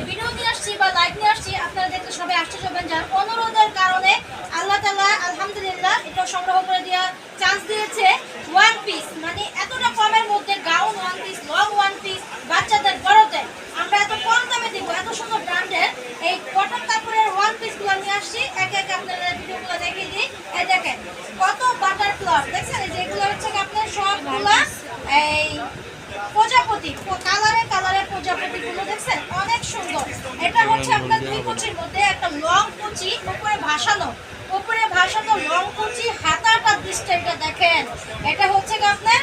Video নিয়ে আসছি বা লাইভ নিয়ে আসছি, আপনারা দেখতে সবাই আশ্চর্য হবেন। যার অনুরোধের কারণে আল্লাহ তাআলা আলহামদুলিল্লাহ এটা সংগ্রহ করে দেওয়ার চান্স দিয়েছে। ওয়ান পিস মানে এতটা কমের মধ্যে gown one piece, long one piece, বাচ্চাদের বড়দের আমরা এত কম দামে দিব। এত সুন্দর ব্র্যান্ডের এই কটন কাপড়ের ওয়ান পিসগুলো নিয়ে আসছি। একে একে আপনারা ভিডিওগুলো দেখিয়ে দিই। এই দেখেন কত বাটারফ্লাই দেখছেন, এই যে এগুলো হচ্ছে আপনার সবগুলা এই প্রজাপতি, কালারে প্রজাপতিগুলো দেখছেন অনেক সুন্দর। এটা হচ্ছে আপনার দুই কুচির মধ্যে একটা লং কুচি, উপরে ভাসানো লং কুচি, হাতাটা ডিস্টেন্সটা দেখেন। এটা হচ্ছে আপনার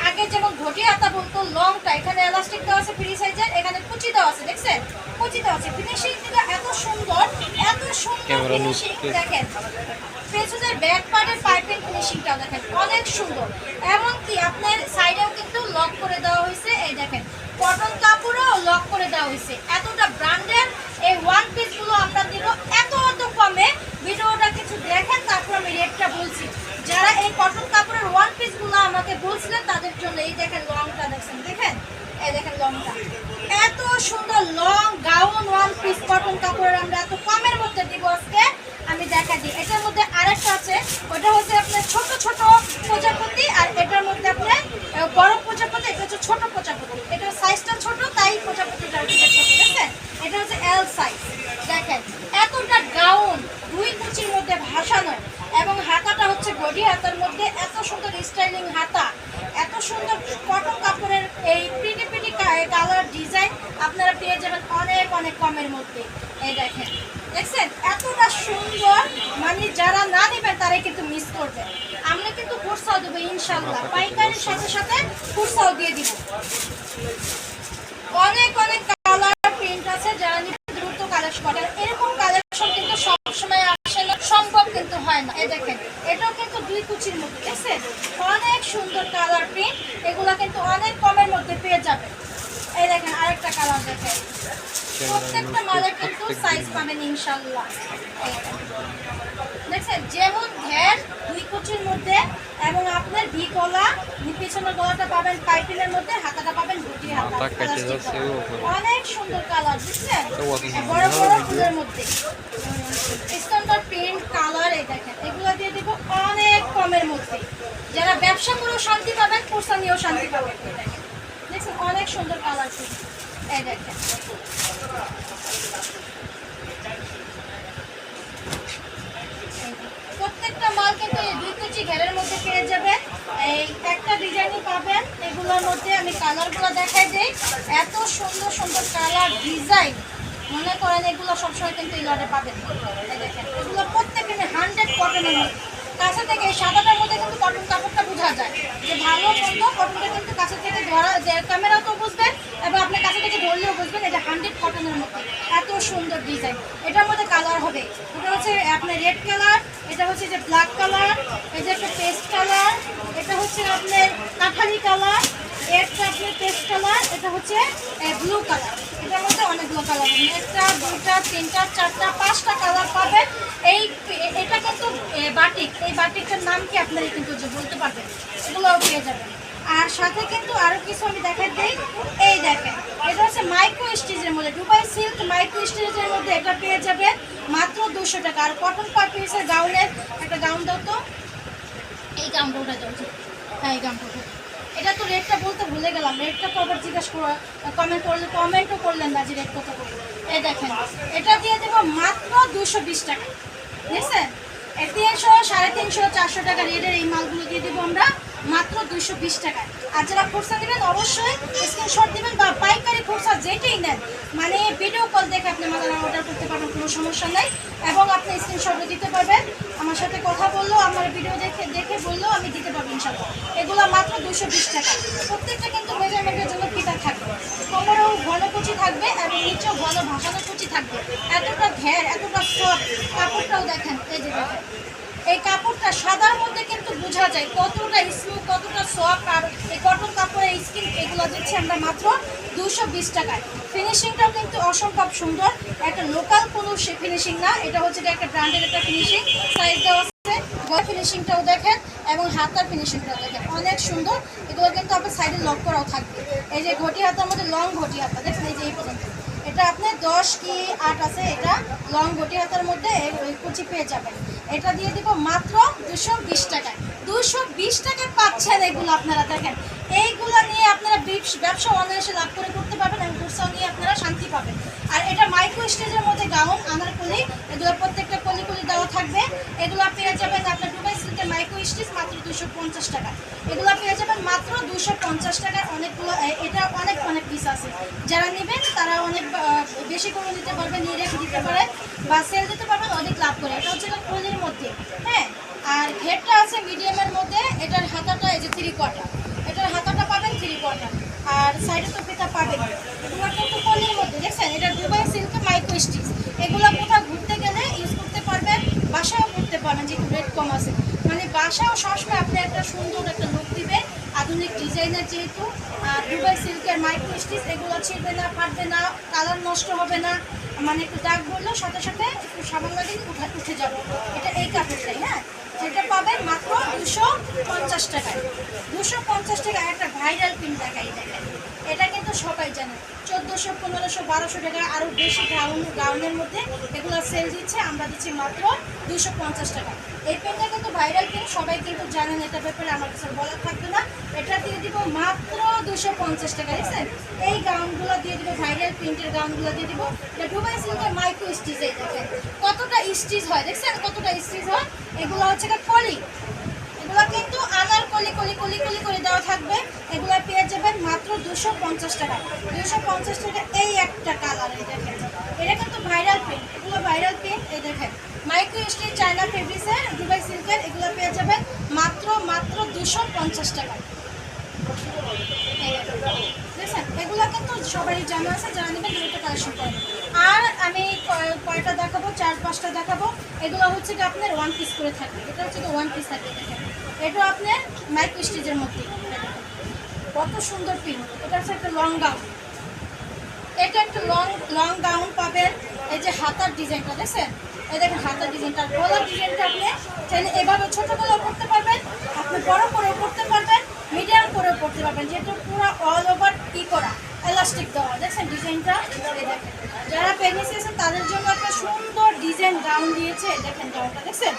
আগে যেমন ঘটি হাতা বলতো লংটা, এখানে এলাস্টিক দেওয়া আছে ফ্রি সাইজের, এখানে কুচি দেওয়া আছে দেখছেন, কুচি দেওয়া আছে। ফিনিশিংটা এত সুন্দর ফিনিশিং দেখেন। পেছনের ব্যাক পার্টের পাইপিং ফিনিশিংটাও দেখেন অনেক সুন্দর। এমনকি আপনার সাইডেও কিন্তু লক করে দেওয়া হয়েছে। এই দেখেন কটন কাপড়ও লক করে দেওয়া হয়েছে। এতটা ব্র্যান্ডের এই ওয়ান পিসগুলো আমরা দিব এত কমে। ভিডিওটা কিছু দেখেন, তারপর আমি রেটটা বলছি। যারা এই কটন কাপড়ের ওয়ান পিসগুলো আমাকে বলছিলেন তাদের জন্য এই দেখেন লংটা দেখছেন, দেখেন এই দেখেন লংটা এত সুন্দর। Long gown one piece cotton কাপড়ের আমরা এত কমের মধ্যে দিব আজকে। আমি দেখা দিই এটার মধ্যে আরেকটা আছে, ওটা হচ্ছে আপনার ছোট ছোট প্রজাপতি, আর এটার মধ্যে আপনার বড় প্রজাপতি। এটা হচ্ছে ছোট প্রজাপতি, এটা সাইজটা ছোট তাই প্রজাপতিটা ছোট দেখেন। এটা হচ্ছে এল সাইজ দেখেন। এতটা গাউন দুই কুচির মধ্যে ভাসানো এবং হাতাটা হচ্ছে গড়ি হাতার মধ্যে, এত সুন্দর স্টাইলিং হাতা, এত সুন্দর কটন কাপড়ের এই প্রিটি কালার ডিজাইন আপনারা পেয়ে যাবেন অনেক কমের মধ্যে। এই দেখেন দেখছেন এতটা সুন্দর, মানে যারা না নেবেন তারাই কিন্তু মিস করবেন। আমরা কিন্তু খুচরাও দেবো ইনশাল্লাহ, পাইকারির সাথে সাথে খুচরাও দিয়ে দিব। অনেক কালার প্রিন্ট আছে, যারা নিতে দ্রুত কালেকশন করেন। এরকম কালেকশন কিন্তু সবসময় আসে না, সম্ভব কিন্তু হয় না। এই দেখেন এটাও কিন্তু দুই কুচির মধ্যে দেখছেন অনেক সুন্দর কালার প্রিন্ট। এগুলো কিন্তু অনেক কমের মধ্যে পেয়ে যাবেন। এই দেখেন আরেকটা কালার দেখেন, প্রত্যেকটা মালের কিন্তু সাইজ পাবেন ইনশাল্লাহ। দেখছেন যেমন ঘের দুই কুচির মধ্যে এবং আপনার ভি গলা, পিছনের গলাটা পাবেন পাইপিনের মধ্যে, হাতাটা পাবেন ঘটি হাতা। অনেক সুন্দর কালার বুঝছেন, বড় ফুলের মধ্যে স্ট্যান্ডার্ড প্রিন্ট কালার। এই দেখেন এগুলো দিয়ে দিব অনেক কমের মধ্যে। যারা ব্যবসা করেও শান্তি পাবেন, খুচরা নিয়েও শান্তি পাবেন। দেখছেন অনেক সুন্দর কালার। এই দেখেন প্রত্যেকটা মাল কিন্তু এই দুই কুচি ঘেরের মধ্যে পেয়ে যাবেন। এই একটা ডিজাইনই পাবেন। এগুলোর মধ্যে আমি কালারগুলো দেখাই দিই। এত সুন্দর কালার ডিজাইন, মনে করেন এগুলো সবসময় কিন্তু এই লটে পাবেন। এই দেখেন এগুলো প্রত্যেকটা 100 কটনের মধ্যে। কাছে থেকে এই সাদাটার মধ্যে কিন্তু কটন কাপড়টা বোঝা যায় যে ভালো মন্দ। কটনটা কিন্তু কাছে থেকে ধরা, যে ক্যামেরা তো বুঝবেন এবং আপনার কাছে থেকে ধরলেও বুঝবেন এটা 100 কটনের মধ্যে। এত সুন্দর ডিজাইন। এটার মধ্যে কালার হবে, এটা হচ্ছে আপনার রেড কালার, এটা হচ্ছে যে ব্ল্যাক কালার, এই যে একটা পেস্ট কালার, এটা হচ্ছে আপনার কাঠালি কালার, একটা আপনার পেস্ট কালার, এটা হচ্ছে ব্লু কালার। এটার মধ্যে অনেকগুলো কালার পাবেন, একটা দুটা তিনটা চারটা পাঁচটা কালার পাবেন। এটা কিন্তু বাটিক, এই বাটিকটার নাম কি আপনারা কিন্তু যে বলতে পারবেন, এগুলোও পেয়ে যাবেন। আর সাথে কিন্তু আরো কিছু আমি দেখাই দিই। এই দেখেন এটা হচ্ছে মাইক্রো স্টিচের মধ্যে, দুবাই সিল্ক মাইক্রো স্টিচের মধ্যে এটা পেয়ে যাবেন মাত্র 200 টাকা। আর কটন পার্পিসের গাউনের একটা গাউন দাও তো, এই গাউনটা ওটা দাও। হ্যাঁ এই গাউনটা, এটা তো রেটটা বলতে ভুলে গেলাম। রেটটা তো আবার জিজ্ঞাসা কমেন্টও করলেন না যে রেট কত করবো। এই দেখেন এটা দিয়ে দেবো মাত্র 220 টাকা। বুঝছেন 300, 350, 400 টাকা রেটের এই মালগুলো দিয়ে দেবো আমরা মাত্র 220 টাকায়। আর যারা খুচরা নেবেন অবশ্যই স্ক্রিনশট দেবেন বা পাইকারি খুচরা যেটাই নেন, মানে ভিডিও কল দেখে আপনি মাল অর্ডার করতে পারবেন, কোনো সমস্যা নেই। এবং আপনি স্ক্রিনশটও দিতে পারবেন, আমার সাথে কথা বললেও, আমার ভিডিও দেখে বললেও আমি দিতে পারবো ইনশাল্লাহ। এগুলো মাত্র 220 টাকা। প্রত্যেকটা কিন্তু মেজারমেন্টের জন্য ফিতা থাকবে, কোমরেও ঘন কুচি থাকবে এবং নিচেও ঘন ভাসানো কুচি থাকবে। এতটা ঘের, এতটা সফট কাপড়টাও দেখেন। এই যে দেখেন এই কাপড়টা সাদার মধ্যে কিন্তু বোঝা যায় কতটা স্মুথ, কতটা সফট। আর এই কটন কাপড়ের স্কিন এগুলো দিচ্ছি আমরা মাত্র 220 টাকায়। ফিনিশিংটাও কিন্তু অসম্ভব সুন্দর, একটা লোকাল কোনো ফিনিশিং না, এটা হচ্ছে একটা ব্র্যান্ডের একটা ফিনিশিং। সাইজ দেওয়া আছে, গলা ফিনিশিংটাও দেখেন এবং হাতার ফিনিশিংটাও দেখেন অনেক সুন্দর। এগুলো কিন্তু আপনার সাইডে লক করাও থাকবে। এই যে ঘটি হাতার মধ্যে লং ঘটি হাতা দেখেন, এই যে এই পর্যন্ত এটা এটা আপনি 10 কি 8 আছে, এটা লং বটি হাতার মধ্যে কুচি পেয়ে যাবেন। এটা দিয়ে দিব মাত্র 220 টাকায়। 220 টাকায় পাচ্ছেন এগুলো। আপনারা দেখেন এইগুলো নিয়ে আপনারা ব্যবসা অনায়াসে লাভ করতে পারবেন এবং ব্যবসা নিয়ে আপনারা শান্তি পাবেন। আর এটা মাইক্রো স্টেজের মধ্যে গাউন আনারকলি, এগুলো প্রত্যেকটা কলি কলি দেওয়া থাকবে। এগুলো পেয়ে যাবেন আপনার দুবাই সিল্কের মাইক্রো স্টেজ মাত্র 250 টাকা। এগুলো পেয়ে যাবেন মাত্র 250 টাকায়। অনেকগুলো এটা অনেক পিস আছে, যারা নেবেন তারা অনেক বেশি করে নিতে পারবেন, নিয়ে রেখে দিতে পারেন বা সেল দিতে পারবেন অনেক লাভ করে। এটা হচ্ছে কলির মধ্যে, হ্যাঁ। আর ঘেরটা আছে মিডিয়ামের মধ্যে। এটার হাতাটা এই যে 3/4, এটার হাতাটা পাবেন 3/4, আর সাইডে তো ফিতা পাবেন। এগুলো কিন্তু কলির মধ্যে দেখছেন, এটা দুবাই সিল্কের মাইক্রো স্টিচ। এগুলো কোথাও ঘুরতে গেলে ইউজ করতে পারবেন, বাসাও করতে পারবেন, যেহেতু রেট কম আছে। মানে বাসাও সবসময় আপনি একটা সুন্দর একটা লুক দিবে, আধুনিক ডিজাইনের যেহেতু। দুবাই সিল্কের মাইক্রো স্টিচ, এগুলো ছিঁড়বে না, ফাটবে না, কালার নষ্ট হবে না। মানে একটু দাগ বললেও সাথে সাথে একটু সাবান লাগিয়ে উঠে যাবে। এটা এই কাপড়টাই, হ্যাঁ। যেটা পাবেন মাত্র 250 টাকায়। 250 টাকায় একটা ভাইরাল পিন দেখাই দেখেন। এটা কিন্তু সবাই জানে 1400, 1500, 1200 টাকা আরও বেশি গাউনের মধ্যে এগুলো সেল দিচ্ছে। আমরা দিচ্ছি মাত্র 250 টাকা। এই পেনটা কিন্তু ভাইরাল পেন, সবাই কিন্তু জানেন, এটা ব্যাপারে আমার কিছু বলা থাকবে না। এটা দিয়ে দিব মাত্র 250 টাকা। দেখছেন এই গাউনগুলো দিয়ে দিব, ভাইরাল প্রিন্টের গাউনগুলো দিয়ে দিব। এটা দুবাই সিল্কের মাইক্রো স্টিচ। এই দেখেন কতটা স্টিচ হয়, দেখছেন কতটা স্টিচ হয়। এগুলো হচ্ছে কলি, এগুলো কিন্তু আনার কলি কলি কলি কলি করে দেওয়া থাকবে। এগুলো পেয়ে যাবেন মাত্র 250 টাকা। 250 টাকা। এই একটা কালার, এই দেখেন, এটা কিন্তু ভাইরাল প্রিন্ট, এগুলো ভাইরাল প্রিন্ট। এই দেখেন মাইক্রো স্টিচ চায়না ফেব্রিক্সের দুবাই সিল্কের, এগুলো পেয়ে যাবেন মাত্র 250 টাকা। দেখছেন এগুলো কিন্তু সবাই জানা আছে, যারা নেবেন দুটো কালেকশন করেন। আর আমি কয়টা দেখাবো, 4-5টা দেখাবো। এগুলো হচ্ছে কি আপনার ওয়ান পিস করে থাকবে। এটা হচ্ছে কি ওয়ান পিস থাকবে। দেখেন এটা আপনার মাইক্রো স্টিচের মধ্যে কত সুন্দর প্রিন্ট। এটা হচ্ছে একটা লং গাউন, এটা একটা লং গাউন পাবেন। এই যে হাতার ডিজাইনটা দেখছেন, এই দেখেন হাতার ডিজাইনটা, গলার ডিজাইনটা আপনি চাইলে এভাবে ছোট করেও করতে পারবেন, আপনি বড় করেও করতে পারবেন, মিডিয়াম করেও করতে পারবেন। যেহেতু পুরো অল ওভার করা এলাস্টিক দেওয়া, দেখছেন ডিজাইনটা। এই দেখেন যারা প্রেগনেন্সি আছে তাদের জন্য একটা সুন্দর ডিজাইন গাউন দিয়েছে। দেখেন গাউনটা দেখছেন,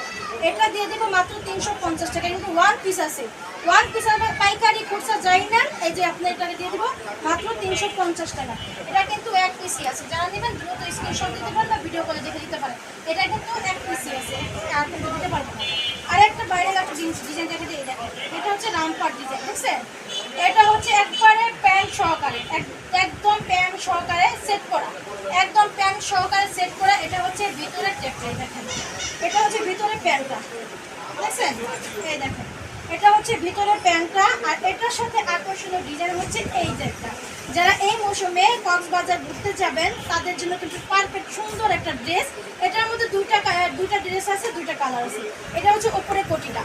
এটা দিয়ে দেবো মাত্র 350 টাকা। কিন্তু ওয়ান পিস আছে, ওয়ান পিস আবার পাইকারি খুচরা যাই না। এই যে আপনি এটাকে দিয়ে দেবো মাত্র 350 টাকা। এটা কিন্তু এক পিসই আছে, যারা নেবেন দ্রুত স্ক্রিনশট দিতে পারেন বা ভিডিও কলে দেখে দিতে পারেন। এটা কিন্তু এক পিসই আছে, আর কিন্তু দিতে পারবেন না। আর একটা বাইরের একটা ডিজাইন দেখে দিয়ে দেখেন, এটা হচ্ছে রামপাট ডিজাইন দেখছেন। এটা হচ্ছে একবারে প্যান্ট সহকারে, একদম প্যান্ট সহকারে সেট করা, একদম প্যান্ট সহকারে সেট করা। এটা হচ্ছে ভিতরে টেপটা, দেখেন এটা হচ্ছে ভিতরে প্যান্টটা দেখছেন। এই দেখেন এটা হচ্ছে ভিতরে প্যান্টটা। আর এটার সাথে আকর্ষণীয় ডিজাইন হচ্ছে এই যেটা, যারা এই মৌসুমে কক্সবাজার ঘুরতে যাবেন তাদের জন্য কিন্তু পারফেক্ট সুন্দর একটা ড্রেস। এটার মধ্যে দুইটা ড্রেস আছে, দুইটা কালার আছে। এটা হচ্ছে উপরে কোটিটা,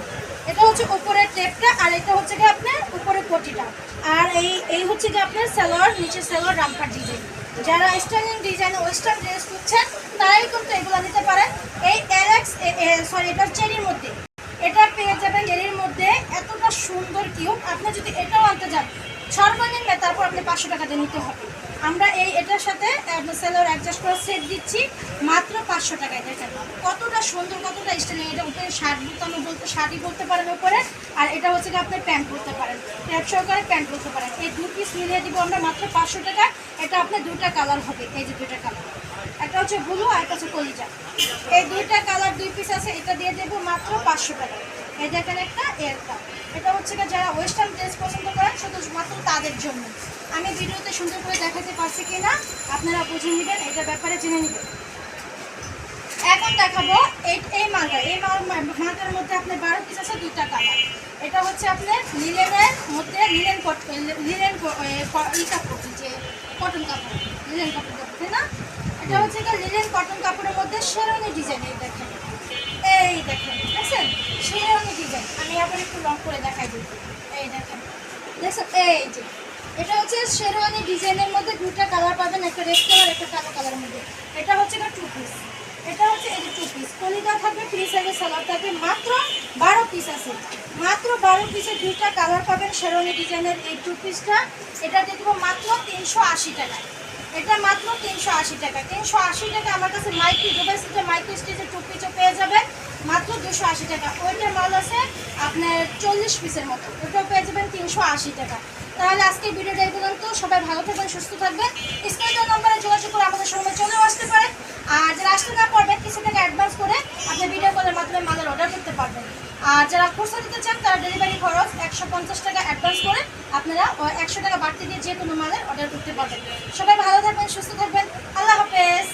এটা হচ্ছে উপরের টেপটা, আর এটা হচ্ছে কি আপনার উপরে কোটিটা। আর এই হচ্ছে কি আপনার সালোয়ার, নিচে সালোয়ার রামপাট ডিজাইন। যারা স্টাইলিং ডিজাইন ওয়েস্টার্ন ড্রেস করছেন তারাই কিন্তু এগুলো নিতে পারেন। এই এটা চেরির মধ্যে, এটা পেয়ে যাবেন চেরির মধ্যে। এতটা সুন্দর কিউট, আপনি যদি এটাও আনতে যান সর্বনিম্ন তারপর আপনি 500 টাকা দিয়ে নিতে হবে। আমরা এটার সাথে সেলোর অ্যাডজাস্ট করে সেট দিচ্ছি মাত্র 500 টাকায়। দেখেন কতটা সুন্দর, কতটা স্টাইলিং। এটা উপরে শার্ট বুতানো বলতে শার্টই বলতে পারেন উপরে, আর এটা হচ্ছে কি আপনি প্যান্ট বলতে পারেন, ট্যাপ সহকারে প্যান্ট বলতে পারেন। এই 2 পিস মিলিয়ে দিব আমরা মাত্র 500 টাকা। এটা আপনার দুইটা কালার হবে, এই যে দুইটা কালার, একটা হচ্ছে ব্লু আর একটা হচ্ছে কলিজা। এই দুইটা কালার 2 পিস আছে, এটা দিয়ে দেবো মাত্র 500 টাকা। এই দেখেন একটা একটা, এটা হচ্ছে যারা ওয়েস্টার্ন ড্রেস পছন্দ করেন শুধুমাত্র তাদের জন্য। আমি ভিডিওতে সুন্দর করে দেখাতে পারছি কিনা আপনারা বুঝে নেবেন, এটার ব্যাপারে জেনে নেবেন। এখন দেখাবো এই মালটার মধ্যে আপনার 12 পিস আছে, দুইটা কালার। এটা হচ্ছে আপনার লিলেনের মধ্যে, লিলেন কাপড়, যে কটন কাপড়, লিলেন কাপড় তাই না। এটা হচ্ছে লিলেন কটন কাপড়ের মধ্যে শেরওয়ানি ডিজাইন। এই দেখেন দেখছেন শেরওয়ানি ডিজাইন। আমি আবার একটু লং করে দেখাই দিই। এই দেখেন দেখছেন, এই যে এটা হচ্ছে শেরওয়ানি ডিজাইনের মধ্যে দুইটা কালার পাবেন, একটা রেড কালার একটা কালো কালারের মধ্যে। এটা হচ্ছে 2 পিস, এটা হচ্ছে এই যে 2 পিস কলিজা থাকবে, ফ্রি সাইজের সালোয়ার থাকবে। মাত্র 12 পিস আছে, মাত্র 12 পিসে দুইটা কালার পাবেন শেরওয়ানি ডিজাইনের এই 2 পিসটা। এটা দিয়ে দেবো মাত্র 380 টাকায়। এটা মাত্র 380 টাকা। 380 টাকা আমার কাছে মাইক্রো ডুবাই সিটের মাইক্রো স্টিচের টু পিসও পেয়ে যাবেন মাত্র 280 টাকা। ওইটার মাল আছে আপনার 40 পিসের মতো, ওটাও পেয়ে যাবেন 380 টাকা। তাহলে আজকের ভিডিওটা এই পর্যন্ত। সবাই ভালো থাকবেন, সুস্থ থাকবেন। স্ক্রিনের নম্বরে যোগাযোগ করে আমাদের সঙ্গে চলেও আসতে পারেন। আর যারা আসতে না পারবেন কিছু টাকা অ্যাডভান্স করে আপনি ভিডিও কলের মাধ্যমে মালের অর্ডার করতে পারবেন। আর যারা খুচরা দিতে চান তারা ডেলিভারি খরচ 150 টাকা অ্যাডভান্স করে আপনারা 100 টাকা বাড়তি দিয়ে যে কোনো মালের অর্ডার করতে পারবেন। সবাই ভালো থাকবেন, সুস্থ থাকবেন। আল্লাহ হাফেজ।